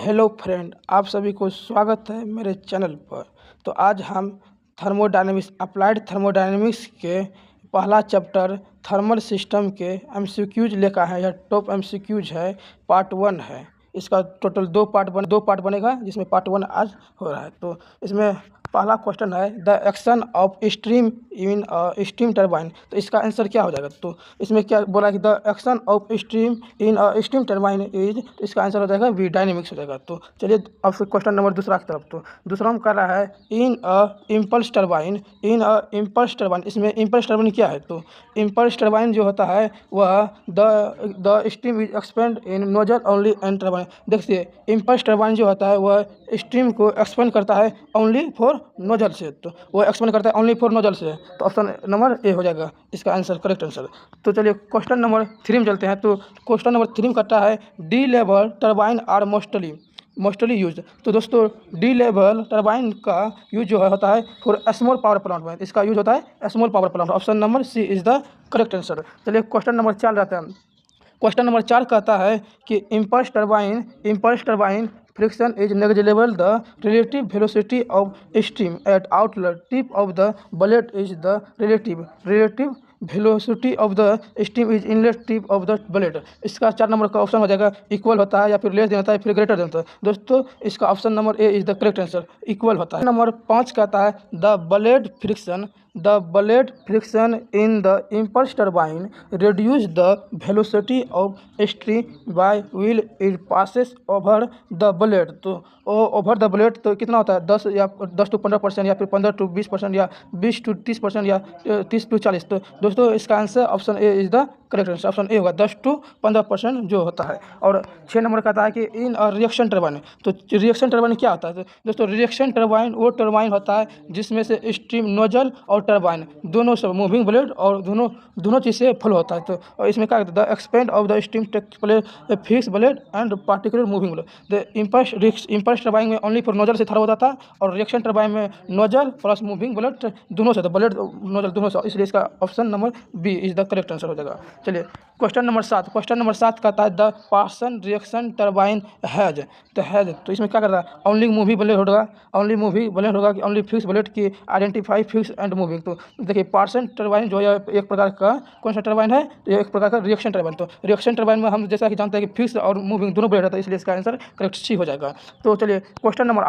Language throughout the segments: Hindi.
हेलो फ्रेंड, आप सभी को स्वागत है मेरे चैनल पर। तो आज हम थर्मोडायनेमिक्स अप्लाइड थर्मोडायनेमिक्स के पहला चैप्टर थर्मल सिस्टम के एमसीक्यूज लेकर है। यह टॉप एमसीक्यूज है, पार्ट 1 है। इसका टोटल दो पार्ट बनेगा, जिसमें पार्ट 1 आज हो रहा है। तो इसमें पहला क्वेश्चन है the action of stream in steam turbine. तो इसका आंसर क्या हो जाएगा? तो इसमें क्या बोला कि the action of stream in steam turbine is, तो इसका आंसर हो जाएगा वी डायनेमिक्स हो जाएगा। तो चलिए अब से क्वेश्चन नंबर दूसरा की तरफ। तो दूसरा हम कर रहा है इन इम्पल्स टरबाइन। इम्पल्स टरबाइन, इसमें इम्पल्स टरबाइन क्या है? तो इम्पल्स टरबाइन जो होता है वह the steam is expand in nozzle only and turbine. देखिए, इम्पल्स टरबाइन जो होता है वह स्टीम को एक्सपेंड करता है ओनली फॉर नोजल से। तो वो एक्सपेंड करता है ओनली फॉर नोजल से। तो ऑप्शन नंबर ए हो जाएगा इसका आंसर, करेक्ट आंसर। तो चलिए क्वेश्चन नंबर 3 में चलते हैं। तो क्वेश्चन नंबर 3 करता है D level turbine are mostly use. तो दोस्तों, डी लेवल टरबाइन का यूज जो है होता है फॉर स्मॉल पावर प्लांट में। इसका यूज होता है small power plant. Option number C is the correct answer. चलिए क्वेश्चन नंबर 4 रहता है। क्वेश्चन नंबर 4 कहता है कि impulse turbine friction is negligible the relative velocity of steam at outlet tip of the blade is the relative velocity of the steam is inlet tip of the blade. इसका 4 नंबर का ऑप्शन हो जाएगा इक्वल होता है, या फिर लेस देन होता है, फिर ग्रेटर देन होता है। दोस्तों, इसका option number A is the correct answer, equal होता है। नंबर 5 कहता है the blade friction in the impulse turbine reduce the velocity of stream by wheel it passes over the blade। तो ओवर द ब्लेड तो कितना होता है? 10 to 15%, या फिर 15 to 20%, या 20 to 30%, या 30 to 40। तो दोस्तों, इसका answer option A is the correct answer. Option A होगा 10 to 15% जो होता है। और 6 नंबर कहता है कि इन रिएक्शन टरबाइन। तो रिएक्शन टरबाइन क्या होता है? तो दोस्तों, रिएक्शन टरबाइन वो टरबाइन होता है जिसमें से स्टीम नोजल और टरबाइन दोनों से मूविंग ब्लेड और दोनों चीज़ से फ्लो होता है। तो और इसमें क्या the expand of the steam takes place fix blade and particular moving blade. The impulse turbine में ओनली फॉर नोजल से थ्रो होता था, और रिएक्शन टरबाइन में नोजल प्लस मूविंग ब्लेड दोनों से, ब्लेड नोजल दोनों से। इसलिए इसका option number B is the correct answer हो जाएगा। चलिए क्वेश्चन नंबर 7 कहता है the Parson reaction turbine has. तो इसमें क्या करता है? ओनली मूविंग ब्लेड होगा कि ओनली फिक्स ब्लेड की आइडेंटिफाई फिक्स एंड मूविंग। तो देखिए, पार्सन टरबाइन जो है एक प्रकार का कौन सा टरबाइन है? तो ये एक प्रकार का रिएक्शन टरबाइन। तो रिएक्शन टरबाइन में हम जैसा कि जानते हैं कि फिक्स और मूविंग दोनों ब्लेड रहता है, इसलिए इसका आंसर करेक्ट सी हो जाएगा। तो चलिए क्वेश्चन नंबर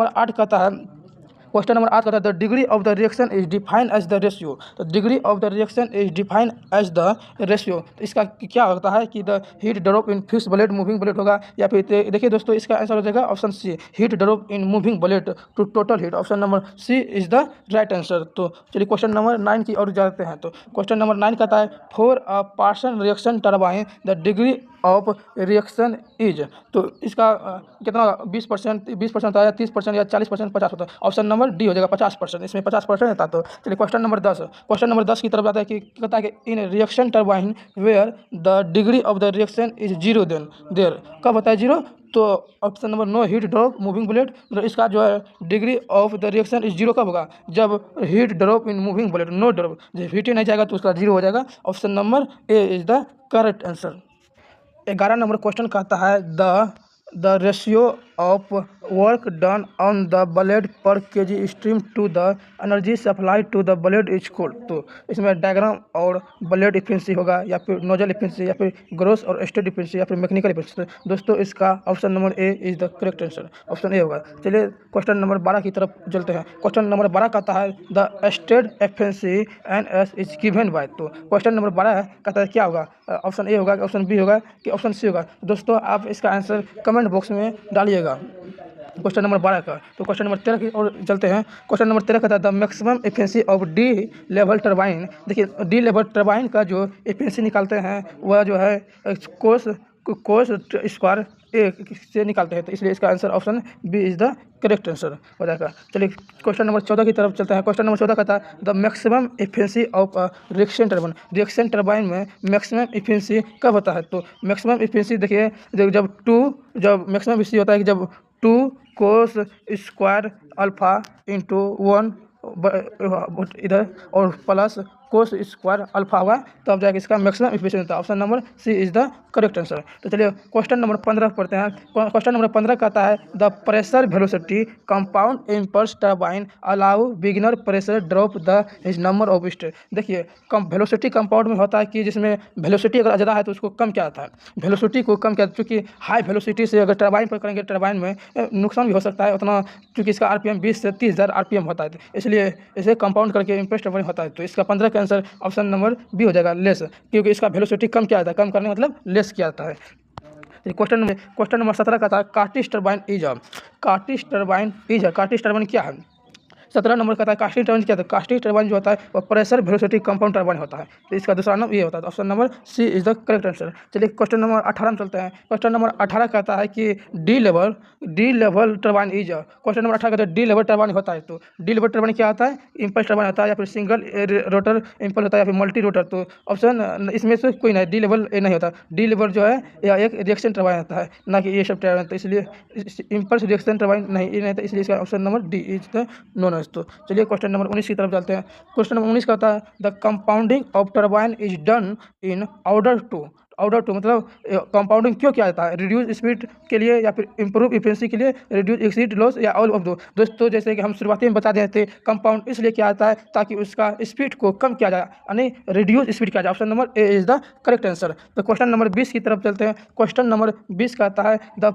8 कहता है the degree of the reaction is defined as the ratio. तो degree of the reaction is defined as the ratio. तो इसका क्या होता है कि the heat drop in fix blade moving blade होगा, या फिर देखिए दोस्तों, इसका आंसर हो जाएगा option C, heat drop in moving blade to total heat. Option number C is the right answer. तो चलिए क्वेश्चन नंबर 9 की ओर जाते हैं। तो क्वेश्चन नंबर 9 कहता है for a Parson reaction turbine the degree of reaction is. तो इसका कितना 20% होता है, 30%, या 40%, 50 होता है। ऑप्शन नंबर डी हो जाएगा 50%। इसमें 50% रहता है। तो चलिए क्वेश्चन नंबर 10 की तरफ जाता है कि कहता है कि in reaction turbine where the degree of the reaction is zero then there. कब होता है जीरो? तो option number no heat drop moving blade. तो इसका जो है degree of the reaction is zero कब होगा? जब heat drop in moving blade, no drop, जब हीट ही नहीं जाएगा तो उसका जीरो हो जाएगा। Option number A is the correct answer. 11 number question कहता है the ratio of work done on the blade per KG stream to the energy supply to the blade is equal. तो इसमें डायग्राम और ब्लेड इफिशिएंसी होगा, या फिर नोजल इफिशिएंसी, या फिर ग्रोस और स्टेट इफिशिएंसी, या फिर मैकेनिकल इफिशिएंसी। दोस्तों, इसका option number A is the correct answer. Option A होगा। चलिए क्वेश्चन नंबर 12 की तरफ चलते हैं। क्वेश्चन नंबर 12 कहता है the state efficiency N S is given by. तो क्वेश्चन नंबर 12 कहता है क्या होगा? ऑप्शन ए होगा, ऑप्शन बी होगा, कि ऑप्शन सी होगा? दोस्तों, आप इसका आंसर कमेंट बॉक्स में डालिएगा क्वेश्चन नंबर 12 का। तो क्वेश्चन नंबर 13 की ओर चलते हैं। क्वेश्चन नंबर 13 कहता है the maximum efficiency of D level turbine. देखिए, डी लेवल टरबाइन का जो एफिशिएंसी निकालते हैं वह जो है कोस स्क्वायर ए से निकालते हैं। तो इसलिए इसका answer option B is the correct answer हो जाएगा। चलिए क्वेश्चन नंबर 14 की तरफ चलते हैं। क्वेश्चन नंबर 14 कहता है the maximum efficiency of reaction turbine. Reaction turbine में मैक्सिमम एफिशिएंसी कब होता है? तो मैक्सिमम एफिशिएंसी देखिए, जब मैक्सिमम एफिशिएंसी होता है कि जब 2 कोस स्क्वायर अल्फा इंटू 1 इधर और प्लस कोस स्क्वायर अल्फा होगा तब जाके इसका मैक्सिमम इफिशिएंसी होता है। Option number C is the correct answer. तो चलिए क्वेश्चन नंबर 15 पढ़ते हैं। क्वेश्चन नंबर 15 कहता है the pressure velocity compound impulse turbine allow beginner pressure drop the is number of stage. देखिए वेलोसिटी कंपाउंड में होता है कि जिसमें वेलोसिटी अगर ज़्यादा है तो उसको कम किया जाता है, वेलोसिटी को कम किया, चूँकि हाई वेलोसिटी से अगर टरबाइन पर करेंगे टरबाइन में नुकसान भी हो सकता है उतना, क्योंकि इसका RPM 20 से 30,000 RPM होता है, इसलिए इसे कंपाउंड करके इम्पल्स टरबाइन होता है। तो इसका 15 का आंसर ऑप्शन नंबर बी हो जाएगा, लेस, क्योंकि इसका वेलोसिटी कम किया जाता है, कम करने मतलब लेस किया जाता है। क्वेश्चन नंबर 17 का था Curtis turbine is Curtis turbine क्या है। 17 नंबर का था कास्टिक टरबाइन क्या था। कास्टिक टरबाइन जो होता है वो प्रेशर वेलोसिटी कंपाउंड टरबाइन होता है, तो इसका दूसरा नाम ये होता है। Option number C is the correct answer. चलिए क्वेश्चन नंबर 18 में चलते हैं। क्वेश्चन नंबर 18 कहता है कि D level turbine is. Question number 18 कहता है डी लेवल टरबाइन होता है, तो डी लेवल टरबाइन क्या होता है, इम्पल्स टरबाइन होता है या फिर सिंगल रोटर इम्पल्स होता है या फिर मल्टी रोटर। तो ऑप्शन इसमें से कोई नहीं, डी लेवल नहीं होता। डी लेवल जो है या एक रिएक्शन टरबाइन होता है, ना कि ये सब टरबाइन, तो इसलिए इम्पल्स रिएक्शन टरबाइन नहीं था, इसलिए इसका option number D is the non. तो चलिए क्वेश्चन नंबर 19 की तरफ चलते हैं। क्वेश्चन नंबर 19 का होता है the compounding of turbine is done in order to मतलब कंपाउंडिंग क्यों किया जाता है, रिड्यूस स्पीड के लिए या फिर इंप्रूव इफिशिएंसी के लिए, रिड्यूस एक्सीड लॉस या ऑल ऑफ दो। दोस्तों जैसे कि हम शुरुआती में बता देते कंपाउंड इसलिए किया जाता है ताकि उसका स्पीड को कम किया जाए, यानी रिड्यूस स्पीड किया जाए। Option number A is the correct answer. तो क्वेश्चन नंबर 20 की तरफ चलते हैं। क्वेश्चन नंबर 20 कहता है the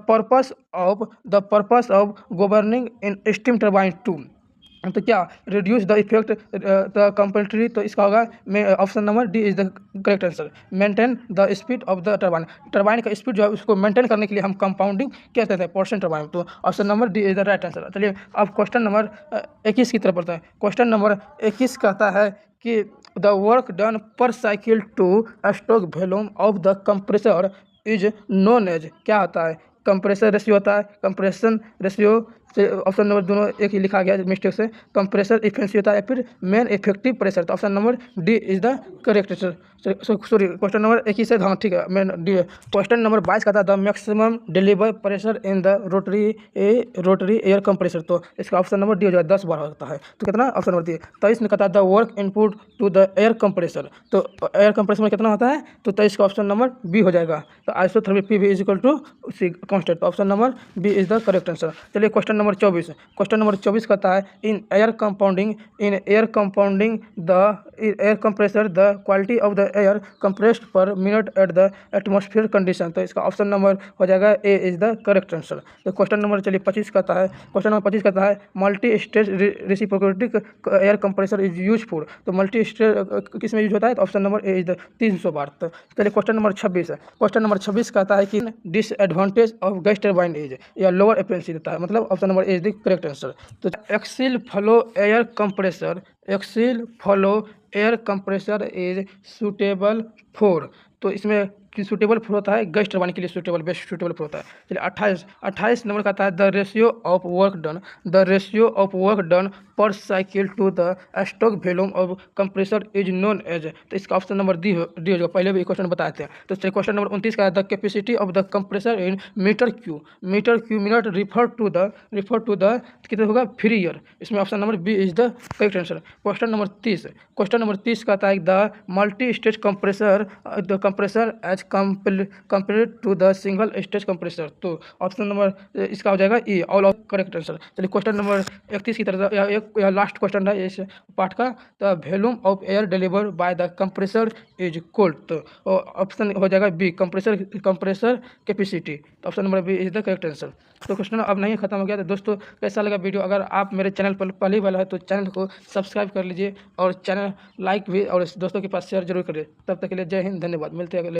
purpose of governing in steam turbine to. तो क्या reduce the effect the compulsory, तो इसका होगा option number D is the correct answer. Maintain the speed of the turbine का स्पीड जो है उसको मेंटेन करने के लिए हम कंपाउंडिंग कहते हैं पोर्शन टरबाइन, तो option number D is the right answer. चलिए अब क्वेश्चन नंबर 21 की तरफ बढ़ते हैं। क्वेश्चन नंबर 21 कहता है कि the work done per cycle to stroke volume of the compressor is known as. क्या होता है, कंप्रेसर रेशियो होता है, कंप्रेशन रेशियो से ऑप्शन नंबर दोनों एक ही लिखा गया मिस्टेक से, कंप्रेसर इफिशिएंसी होता है या फिर मेन इफेक्टिव प्रेशर, तो option number D is the correct answer. Sorry question number 21 है, हाँ ठीक है मैं डी। क्वेश्चन नंबर 22 का था the maximum deliver pressure in the rotary air compressor, तो इसका ऑप्शन नंबर डी हो जाएगा 10 बार होता है, तो कितना ऑप्शन नंबर डी। 23 में कहता है the work input to the air compressor, तो एयर कंप्रेसर में कितना होता है, तो 23 का ऑप्शन नंबर बी हो जाएगा। तो isothermal P V is equal to C constant, तो option number B is the correct answer. चलिए क्वेश्चन नंबर 24। क्वेश्चन नंबर 24 कहता है in air compounding the air compressor the quality of the air compressed per minute at the atmosphere condition, तो इसका ऑप्शन नंबर हो जाएगा A is the correct answer. तो क्वेश्चन नंबर चलिए 25 कहता है। क्वेश्चन नंबर 25 कहता है multi stage reciprocating air compressor is useful, तो मल्टी स्टेज किस में यूज होता है, तो option number A is the 300 बार। तो चलिए क्वेश्चन नंबर 26 है। क्वेश्चन नंबर 26 कहता है कि disadvantage of gas turbine is, या लोअर एफिशिएंसी देता है, मतलब option number A is the correct answer. तो axial flow air compressor is suitable for, तो इसमें सूटेबल फ्लो होता है गैस टरबाइन के लिए, बेस्ट सूटेबल फ्लो होता है। चलिए 28 नंबर का आता है the ratio of work done per cycle to the stroke volume of compressor is known as, तो इसका ऑप्शन नंबर डी हो जाएगा, पहले भी क्वेश्चन बताए थे। तो चलिए क्वेश्चन नंबर 29 का the capacity of the compressor in metre cube minute refer to the कितना होगा फ्री ईयर, इसमें option number B is the correct answer. Question number 30 का आता है the multi stage compressor as compare to the single stage compressor, तो ऑप्शन नंबर इसका हो जाएगा E, all of correct answer. चलिए क्वेश्चन नंबर 31 की तरफ या लास्ट क्वेश्चन है इस पार्ट का, the volume of air deliver by the compressor is called, तो ऑप्शन हो जाएगा बी कंप्रेसर कैपेसिटी, तो option number B is the correct answer. तो क्वेश्चन अब नहीं खत्म हो गया। तो दोस्तों कैसा लगा वीडियो, अगर आप मेरे चैनल पर पहली बार है तो चैनल को सब्सक्राइब कर लीजिए और चैनल लाइक भी और दोस्तों के पास शेयर जरूर करिए। तब तक के लिए जय हिंद, धन्यवाद, मिलते हैं अगले